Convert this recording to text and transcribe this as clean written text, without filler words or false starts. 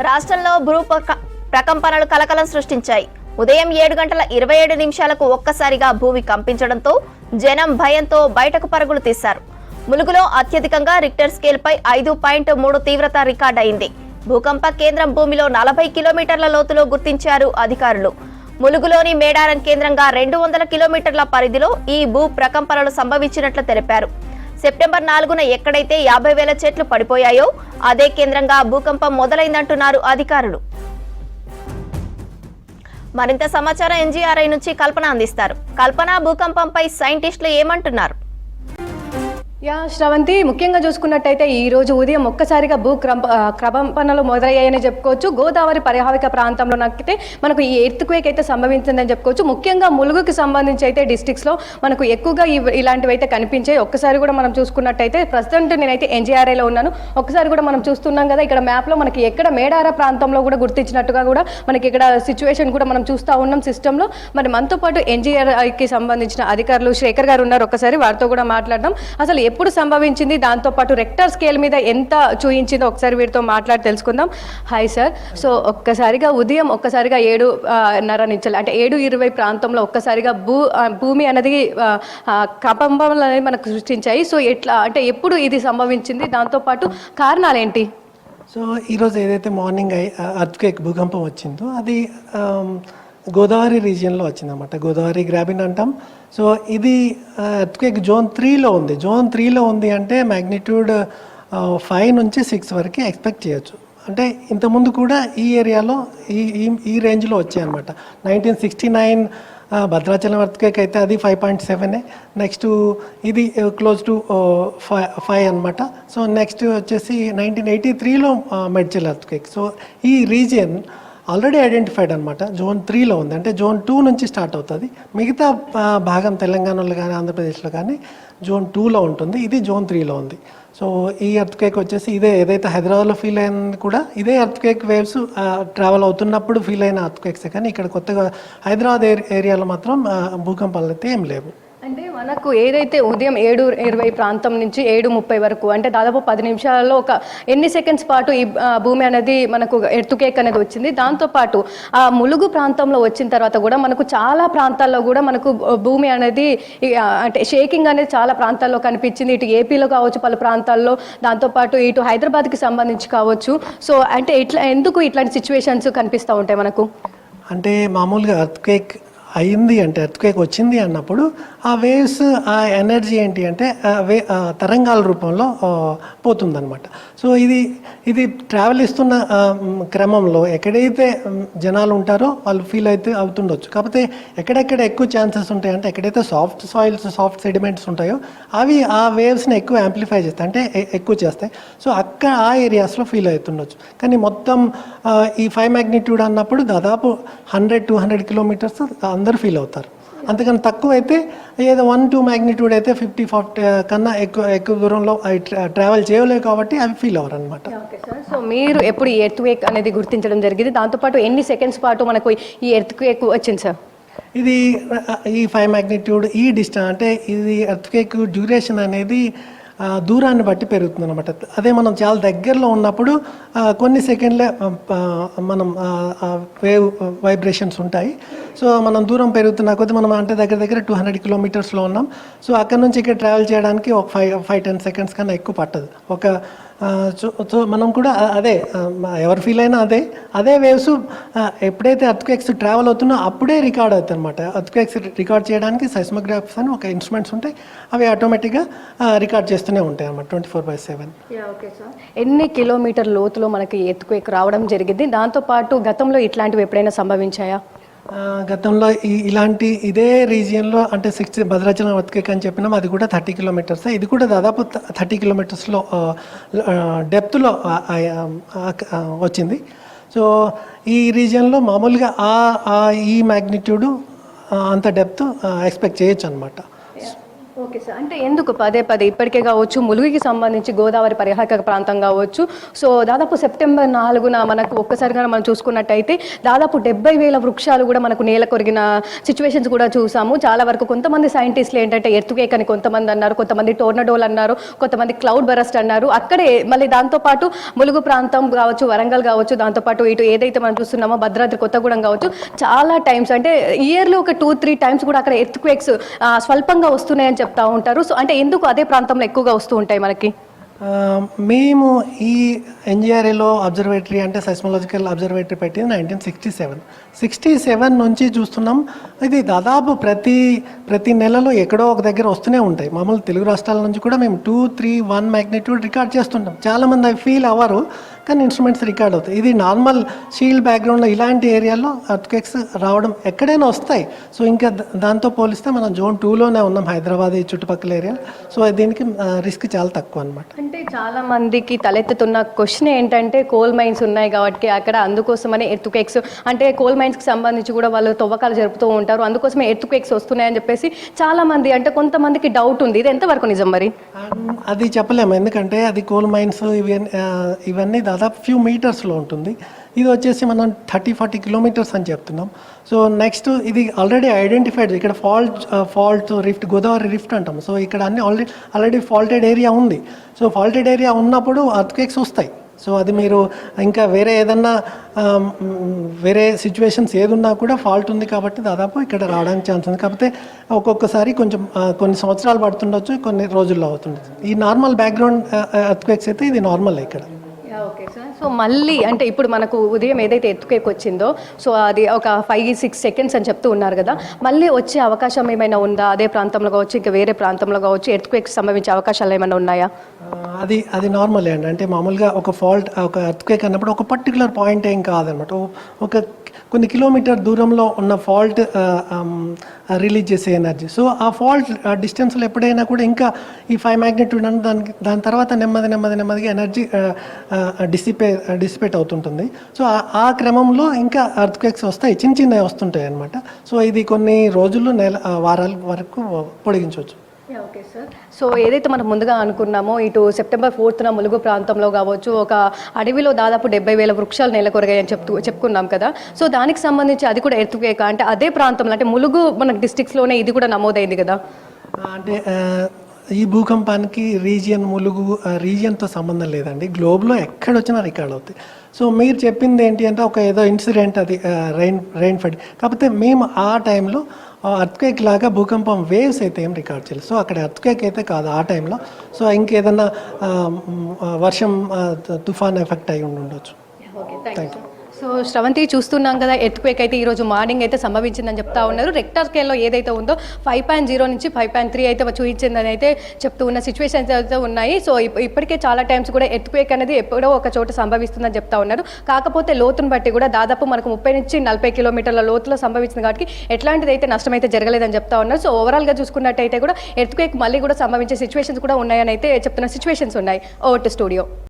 రాష్ట్రంలో ప్రకంపనలు కలకలం సృష్టించాయి. ఉదయం 7:27 ఒక్కసారిగా భూమి కంపించడంతో జనం భయంతో బయటకు పరుగులు తీశారు. ములుగులో అత్యధికంగా రిక్టర్ స్కేల్ పై 5.3 తీవ్రత రికార్డయింది. భూకంప కేంద్రం భూమిలో 40 కిలోమీటర్ల లోతులో గుర్తించారు అధికారులు. ములుగులోని మేడారం కేంద్రంగా 200 కిలోమీటర్ల పరిధిలో ఈ భూ ప్రకంపనలు సంభవించినట్లు తెలిపారు. సెప్టెంబర్ 4న ఎక్కడైతే 50,000 చెట్లు పడిపోయాయో అదే కేంద్రంగా భూకంపం మొదలైందంటున్నారు అధికారులు. మరింత సమాచారం ఎన్జీఆర్ఐ నుంచి కల్పన అందిస్తారు. కల్పన, భూకంపంపై సైంటిస్టులు ఏమంటున్నారు? శ్రవంతి, ముఖ్యంగా చూసుకున్నట్టయితే ఈ రోజు ఉదయం ఒక్కసారిగా ప్రకంపనలు మొదలయ్యాయని చెప్పుకోవచ్చు. గోదావరి పరివాహక ప్రాంతంలో నాకైతే మనకు ఈ ఎర్త్క్వేక్ అయితే సంభవించిందని చెప్పుకోవచ్చు. ముఖ్యంగా ములుగుకి సంబంధించి అయితే డిస్ట్రిక్ట్స్లో మనకు ఎక్కువగా ఇలాంటివి అయితే కనిపించాయి. ఒక్కసారి కూడా మనం చూసుకున్నట్టయితే ప్రజెంట్ నేనైతే ఎన్జీఆర్ఐలో ఉన్నాను. ఒక్కసారి కూడా మనం చూస్తున్నాం కదా, ఇక్కడ మ్యాప్లో మనకి ఎక్కడ మేడార ప్రాంతంలో కూడా గుర్తించినట్టుగా కూడా మనకి ఇక్కడ సిచ్యువేషన్ కూడా మనం చూస్తూ ఉన్నాం సిస్టంలో. మరి మనతో పాటు ఎన్జీఆర్ఐకి సంబంధించిన అధికారులు శేఖర్ గారు ఉన్నారు. ఒక్కసారి వారితో కూడా మాట్లాడడం, అసలు ఎప్పుడు సంభవించింది, దాంతోపాటు రెక్టర్ స్కేల్ మీద ఎంత చూయించిందో ఒకసారి వీరితో మాట్లాడి తెలుసుకుందాం. Hi sir. సో ఒక్కసారిగా ఉదయం 7:30 నుంచి అంటే 7:20 ప్రాంతంలో ఒక్కసారిగా భూమి అనేది కంపనలు అనేది మనకు సృష్టించాయి. సో ఎట్లా అంటే ఎప్పుడు ఇది సంభవించింది, దాంతోపాటు కారణాలు ఏంటి? సో ఈరోజు ఏదైతే మార్నింగ్ ఎర్త్క్వేక్ భూకంపం వచ్చిందో అది గోదావరి రీజియన్లో వచ్చిందన్నమాట. గోదావరి గ్రాబిన్ అంటాం. సో ఇది ఎర్త్క్వేక్ జోన్ 3లో ఉంది. జోన్ 3లో ఉంది అంటే మ్యాగ్నిట్యూడ్ 5 నుంచి 6 వరకు ఎక్స్పెక్ట్ చేయొచ్చు. అంటే ఇంతకుముందు కూడా ఈ ఏరియాలో ఈ రేంజ్లో వచ్చాయన్నమాట. 1969 భద్రాచలం ఎర్త్క్వేక్ అయితే అది 5.7. నెక్స్ట్ ఇది క్లోజ్ టు 5 అనమాట. సో నెక్స్ట్ వచ్చేసి 1983లో మెడ్చల్ ఎర్త్క్వేక్. సో ఈ రీజియన్ ఆల్రెడీ ఐడెంటిఫైడ్ అనమాట. జోన్ 3లో ఉంది. అంటే జోన్ 2 నుంచి స్టార్ట్ అవుతుంది. మిగతా భాగం తెలంగాణలో కానీ ఆంధ్రప్రదేశ్లో కానీ జోన్ 2లో ఉంటుంది. ఇది జోన్ 3లో ఉంది. సో ఈ ఎర్త్క్వేక్ వచ్చేసి ఇదే ఏదైతే హైదరాబాద్లో ఫీల్ అయింది కూడా ఇదే ఎర్త్క్వేక్ వేవ్స్ ట్రావెల్ అవుతున్నప్పుడు ఫీల్ అయిన ఎర్త్క్వేక్సే. కానీ ఇక్కడ కొత్తగా హైదరాబాద్ ఏరియాలో మాత్రం భూకంపాలు అయితే ఏం లేవు. అంటే మనకు ఏదైతే ఉదయం 7:20 ప్రాంతం నుంచి 7:30 వరకు అంటే దాదాపు 10 నిమిషాల్లో ఎన్ని సెకండ్స్ పాటు ఈ భూమి అనేది మనకు ఎర్త్క్వేక్ అనేది వచ్చింది. దాంతోపాటు ఆ ములుగు ప్రాంతంలో వచ్చిన తర్వాత కూడా మనకు చాలా ప్రాంతాల్లో కూడా మనకు భూమి అనేది అంటే షేకింగ్ అనేది చాలా ప్రాంతాల్లో కనిపించింది. ఇటు ఏపీలో కావచ్చు పలు ప్రాంతాల్లో, దాంతోపాటు ఇటు హైదరాబాద్కి సంబంధించి కావచ్చు. సో అంటే ఎందుకు ఇట్లాంటి సిచ్యువేషన్స్ కనిపిస్తూ ఉంటాయి మనకు? అంటే మామూలుగా ఎర్త్క్వేక్ అయింది అంటే ఎర్త్క్వేక్ వచ్చింది అన్నప్పుడు ఆ వేవ్స్ ఆ ఎనర్జీ ఏంటి అంటే తరంగాల రూపంలో పోతుందన్నమాట. సో ఇది ట్రావెల్ ఇస్తున్న క్రమంలో ఎక్కడైతే జనాలు ఉంటారో వాళ్ళు ఫీల్ అయితే అవుతుండొచ్చు. కాకపోతే ఎక్కడెక్కడ ఎక్కువ ఛాన్సెస్ ఉంటాయంటే ఎక్కడైతే సాఫ్ట్ సాయిల్స్, సాఫ్ట్ సెడిమెంట్స్ ఉంటాయో అవి ఆ వేవ్స్ని ఎక్కువ యాంప్లిఫై చేస్తాయి, అంటే ఎక్కువ చేస్తాయి. సో అక్కడ ఆ ఏరియాస్లో ఫీల్ అవుతుండొచ్చు. కానీ మొత్తం ఈ 5 మ్యాగ్నిట్యూడ్ అన్నప్పుడు దాదాపు 100-200 కిలోమీటర్స్ అందరూ ఫీల్ అవుతారు. అంతకన్నా తక్కువ అయితే ఏదో 1-2 మ్యాగ్నిట్యూడ్ అయితే 50-40 కన్నా ఎక్కువ దూరంలో ట్రావెల్ చేయలేవు కాబట్టి అవి ఫీల్ అవ్వరు అనమాట. సో మీరు ఎప్పుడు ఈ ఎర్త్క్వేక్ అనేది గుర్తించడం జరిగింది, దాంతోపాటు ఎన్ని సెకండ్స్ పాటు మనకు ఈ ఎర్త్క్వేక్ వచ్చింది సార్? ఇది ఈ 5 మ్యాగ్నిట్యూడ్ ఈ డిస్టెన్స్ అంటే ఇది ఎర్త్క్వేక్ డ్యూరేషన్ అనేది దూరాన్ని బట్టి పెరుగుతుంది అనమాట. అదే మనం చాలా దగ్గరలో ఉన్నప్పుడు కొన్ని సెకండ్లే మనం వేవ్ వైబ్రేషన్స్ ఉంటాయి. సో మనం దూరం పెరుగుతున్న కొద్దీ మనం అంటే దగ్గర 200 కిలోమీటర్స్లో ఉన్నాం. సో అక్కడ నుంచి ఇక్కడ ట్రావెల్ చేయడానికి ఒక 5-10 సెకండ్స్ కన్నా ఎక్కువ పట్టదు. సో మనం కూడా అదే ఎవరు ఫీల్ అయినా అదే వేవ్స్ ఎప్పుడైతే ఎర్త్క్వేక్స్ ట్రావెల్ అవుతున్నా అప్పుడే రికార్డ్ అవుతాయి అనమాట. ఎర్త్క్వేక్స్ రికార్డ్ చేయడానికి సైస్మోగ్రాఫ్స్ అని ఒక ఇన్స్ట్రుమెంట్స్ ఉంటాయి. అవి ఆటోమేటిక్గా రికార్డ్ చేస్తూనే ఉంటాయి అన్నమాట 24/7. ఎన్ని కిలోమీటర్ లోతులో మనకి ఎర్త్క్వేక్ రావడం జరిగింది? దాంతోపాటు గతంలో ఇట్లాంటివి ఎప్పుడైనా సంభవించాయా? గతంలో ఇదే రీజియన్లో అంటే 60 భద్రాచలం ఎర్త్క్వేక్ అని చెప్పినాం. అది కూడా 30 కిలోమీటర్స్. ఇది కూడా దాదాపు 30 కిలోమీటర్స్లో డెప్త్లో వచ్చింది. సో ఈ రీజియన్లో మామూలుగా ఈ మ్యాగ్నిట్యూడ్ అంత డెప్త్ ఎక్స్పెక్ట్ చేయొచ్చు అనమాట. Okay sir. అంటే ఎందుకు పదే పదే ఇప్పటికే కావచ్చు, ములుగుకి సంబంధించి గోదావరి పరివాహక ప్రాంతం కావచ్చు, సో దాదాపు సెప్టెంబర్ 4న మనకు ఒక్కసారిగా మనం చూసుకున్నట్టయితే దాదాపు 70,000 వృక్షాలు కూడా మనకు నేల కొరిగిన సిచ్యువేషన్స్ కూడా చూసాము. చాలా వరకు కొంతమంది సైంటిస్టులు ఏంటంటే ఎర్త్క్వేక్ అని కొంతమంది అన్నారు, కొంతమంది టోర్నడోలు అన్నారు, కొంతమంది క్లౌడ్ బరస్ట్ అన్నారు. అక్కడే మళ్ళీ దాంతోపాటు ములుగు ప్రాంతం కావచ్చు, వరంగల్ కావచ్చు, దాంతోపాటు ఇటు ఏదైతే మనం చూస్తున్నామో భద్రాద్రి కొత్తగూడెం కావచ్చు, చాలా టైమ్స్ అంటే ఇయర్లో ఒక 2-3 టైమ్స్ కూడా అక్కడ ఎర్త్క్వేక్స్ స్వల్పంగా వస్తున్నాయని చెప్తా ఉంటారు. సో అంటే ఎందుకు అదే ప్రాంతంలో ఎక్కువగా వస్తూ ఉంటాయి మనకి? మేము ఈ ఎన్జిఆర్ఏలో అబ్జర్వేటరీ అంటే సైస్మలాజికల్ అబ్జర్వేటరీ పెట్టింది 1967 నుంచి చూస్తున్నాం. ఇది దాదాపు ప్రతి నెలలో ఎక్కడో ఒక దగ్గర వస్తూనే ఉంటాయి. మామూలు తెలుగు రాష్ట్రాల నుంచి కూడా మేము 2-3-1 మ్యాగ్నిట్యూడ్ రికార్డ్ చేస్తుంటాం. చాలామంది అవి ఫీల్ అవ్వరు, కానీ ఇన్స్ట్రుమెంట్స్ రికార్డ్ అవుతాయి. ఇది నార్మల్ షీల్డ్ బ్యాక్గ్రౌండ్లో ఇలాంటి ఏరియాలో ఎర్త్క్వేక్స్ రావడం ఎక్కడైనా వస్తాయి. సో ఇంకా దాంతో పోలిస్తే మనం జోన్ 2లోనే ఉన్నాం, హైదరాబాద్ ఈ చుట్టుపక్కల ఏరియా. సో దీనికి రిస్క్ చాలా తక్కువ అనమాట. అంటే చాలా మందికి తలెత్తుతున్న క్వశ్చన్ ఏంటంటే కోల్ మైన్స్ ఉన్నాయి కాబట్టి అక్కడ అందుకోసమని ఎర్త్క్వేక్స్ అంటే కోల్ మైన్స్కి సంబంధించి కూడా వాళ్ళు తవ్వకాలు జరుపుతూ ఉంటారు, అందుకోసమే ఎర్త్క్వేక్స్ వస్తున్నాయని చెప్పేసి చాలా మంది అంటే కొంతమందికి డౌట్ ఉంది. ఇది ఎంతవరకు నిజం మరి? అది చెప్పలేము, ఎందుకంటే అది కోల్ మైన్స్ ఇవన్నీ దాదాపు ఫ్యూ మీటర్స్లో ఉంటుంది. ఇది వచ్చేసి మనం 30-40 కిలోమీటర్స్ అని చెప్తున్నాం. సో నెక్స్ట్ ఇది ఆల్రెడీ ఐడెంటిఫైడ్, ఇక్కడ ఫాల్ట్ రిఫ్ట్, గోదావరి రిఫ్ట్ అంటాం. సో ఇక్కడ అన్ని ఆల్రెడీ ఫాల్టెడ్ ఏరియా ఉంది. సో ఫాల్టెడ్ ఏరియా ఉన్నప్పుడు ఎర్త్క్వేక్స్ వస్తాయి. సో అది మీరు ఇంకా వేరే ఏదన్నా వేరే సిచ్యువేషన్స్ ఏదున్నా కూడా ఫాల్ట్ ఉంది కాబట్టి దాదాపు ఇక్కడ రావడానికి ఛాన్స్ ఉంది. కాకపోతే ఒక్కొక్కసారి కొంచెం కొన్ని సంవత్సరాలు పడుతుండొచ్చు, కొన్ని రోజుల్లో అవుతుండొచ్చు. ఈ నార్మల్ బ్యాక్గ్రౌండ్ ఎర్త్క్వేక్స్ అయితే ఇది నార్మల్ ఇక్కడ. Okay sir. సో మళ్ళీ అంటే ఇప్పుడు మనకు ఉదయం ఏదైతే ఎర్త్క్వేక్ వచ్చిందో సో అది ఒక 5-6 సెకండ్స్ అని చెప్తూ ఉన్నారు కదా, మళ్ళీ వచ్చే అవకాశం ఏమైనా ఉందా? అదే ప్రాంతంలో కావచ్చు, ఇంకా వేరే ప్రాంతంలో కావచ్చు, ఎర్త్క్వేక్ సంభవించే అవకాశాలు ఏమైనా ఉన్నాయా? అది నార్మలే అండి. అంటే మామూలుగా ఒక ఎర్త్క్వేక్ అన్నప్పుడు ఒక పర్టికులర్ పాయింట్ ఏం కాదనమాట. కొన్ని కిలోమీటర్ దూరంలో ఉన్న ఫాల్ట్ రిలీజ్ చేసే ఎనర్జీ. సో ఆ ఫాల్ట్ డిస్టెన్స్లో ఎప్పుడైనా కూడా ఇంకా ఈ 5 మ్యాగ్నిట్యూడ్ అంటే దాని తర్వాత నెమ్మదిగా ఎనర్జీ డిసిపేట్ అవుతుంటుంది. సో ఆ క్రమంలో ఇంకా ఎర్త్క్వేక్స్ వస్తాయి, చిన్నవి వస్తుంటాయి అన్నమాట. సో ఇది కొన్ని రోజులు వారాల వరకు పొడిగించవచ్చు. Okay sir. సో ఏదైతే మనం ముందుగా అనుకున్నామో ఇటు సెప్టెంబర్ 4న ములుగు ప్రాంతంలో కావచ్చు ఒక అడవిలో దాదాపు 70,000 వృక్షాలు నెలకొరగాయని చెప్పుకున్నాం కదా. సో దానికి సంబంధించి అది కూడా ఎర్త్క్వేక్ అంటే అదే ప్రాంతంలో అంటే ములుగు మన డిస్ట్రిక్ట్స్లోనే ఇది కూడా నమోదైంది కదా. అంటే ఈ భూకంపానికి ములుగు రీజియన్తో సంబంధం లేదండి, గ్లోబ్లో ఎక్కడొచ్చినా రికార్డ్ అవుతాయి. సో మీరు చెప్పింది ఏంటి అంటే ఏదో ఇన్సిడెంట్, అది రెయిన్ ఫెడ్. కాకపోతే మేము ఆ టైంలో ఎర్త్క్వేక్ లాగా భూకంపం వేవ్స్ అయితే ఏం రికార్డ్ చేయలేదు. సో అక్కడ ఎర్త్క్వేక్ అయితే కాదు ఆ టైంలో. సో ఇంకేదన్నా వర్షం తుఫాన్ ఎఫెక్ట్ అయి ఉండొచ్చు. Thank you. సో శ్రవంతి చూస్తున్నాం కదా, ఎర్త్క్వేక్ అయితే ఈరోజు మార్నింగ్ అయితే సంభవించిందని చెప్తా ఉన్నారు. రెక్టర్ స్కేల్లో ఏదైతే ఉందో 5.0 నుంచి 5.3 అయితే చూపించిందని అయితే చెప్తూ ఉన్న సిచ్యువేషన్స్ అయితే ఉన్నాయి. సో ఇప్పటికే చాలా టైమ్స్ కూడా ఎర్త్క్వేక్ అనేది ఎప్పుడో ఒక చోట సంభవిస్తుందని చెప్తా ఉన్నారు. కాకపోతే లోతును బట్టి కూడా దాదాపు మనకు 30 నుంచి 40 కిలోమీటర్ల లోతులో సంభవించింది కాబట్టి ఎట్లాంటిది అయితే నష్టం అయితే జరగలేదని చెప్తా ఉన్నారు. సో ఓవరాల్గా చూసుకున్నట్టయితే కూడా ఎర్త్క్వేక్ మళ్ళీ కూడా సంభవించే సిచ్యువేషన్స్ కూడా ఉన్నాయని అయితే చెప్తున్న సిచ్యువేషన్స్ ఉన్నాయి. Over to studio.